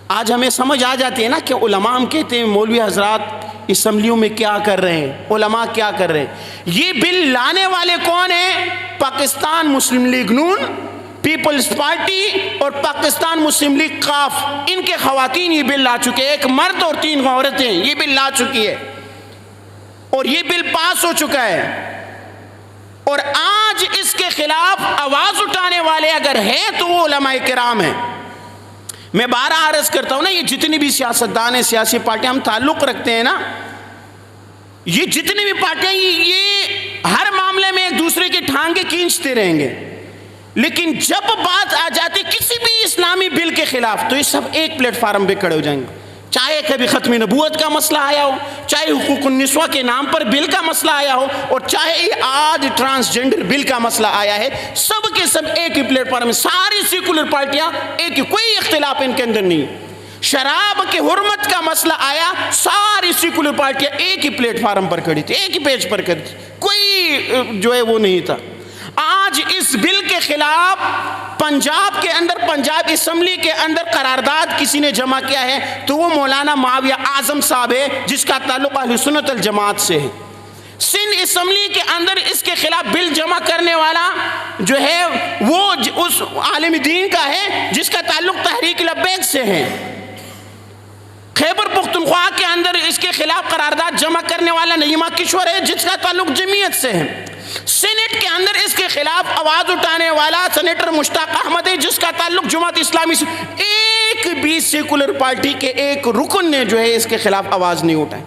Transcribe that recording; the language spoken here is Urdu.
آج ہمیں سمجھ آ جاتی ہے نا کہ علماء ہم کہتے ہیں مولوی حضرات اسمبلیوں میں کیا کر رہے ہیں، علماء کیا کر رہے ہیں۔ یہ بل لانے والے کون ہیں؟ پاکستان مسلم لیگ نون، پیپلز پارٹی اور پاکستان مسلم لیگ قاف، ان کے خواتین یہ بل لا چکے ہیں، ایک مرد اور 3 عورتیں یہ بل لا چکی ہے، اور یہ بل پاس ہو چکا ہے۔ اور آج اس کے خلاف آواز اٹھانے والے اگر ہیں تو وہ علماء کرام ہیں۔ میں بارہ عرض کرتا ہوں نا، یہ جتنی بھی سیاستدان ہیں، سیاسی پارٹیاں ہم تعلق رکھتے ہیں نا، یہ جتنی بھی پارٹیاں یہ ہر معاملے میں ایک دوسرے کی ٹھانگیں کھینچتے رہیں گے، لیکن جب بات آ جاتی کسی بھی اسلامی بل کے خلاف تو یہ سب ایک پلیٹ فارم پہ کھڑے ہو جائیں گے۔ چاہے کبھی ختم نبوت کا مسئلہ آیا ہو، چاہے حقوق النسواء کے نام پر بل کا مسئلہ آیا ہو، اور چاہے آج ٹرانسجنڈر بل کا مسئلہ آیا ہے، سب کے سب ایک ہی پلیٹ فارم میں، ساری سیکولر پارٹیاں ایک ہی، کوئی اختلاف ان کے اندر نہیں۔ شراب کے حرمت کا مسئلہ آیا، ساری سیکولر پارٹیاں ایک ہی پلیٹ فارم پر کھڑی تھی، ایک ہی پیج پر کھڑی تھی، کوئی جو ہے وہ نہیں تھا۔ آج اس بل کے خلاف پنجاب کے اندر، پنجاب اسمبلی کے اندر قرارداد کسی نے جمع کیا ہے تو وہ مولانا معاویہ اعظم صاحب ہے، جس کا تعلق اہل سنت الجماعت سے ہے۔ سندھ اسمبلی کے اندر اس کے خلاف بل جمع کرنے والا جو ہے وہ اس عالم دین کا ہے جس کا تعلق تحریک لبیک سے ہے۔ خیبر پختونخوا کے اندر اس کے خلاف قرارداد جمع کرنے والا نعیمہ کشور ہے، جس کا تعلق جمعیت سے ہے۔ سینٹ کے اندر اس کے خلاف آواز اٹھانے والا سینیٹر مشتاق احمد ہے، جس کا تعلق جماعت اسلامی سے۔ ایک بھی سیکولر پارٹی کے ایک رکن نے جو ہے اس کے خلاف آواز نہیں اٹھائی۔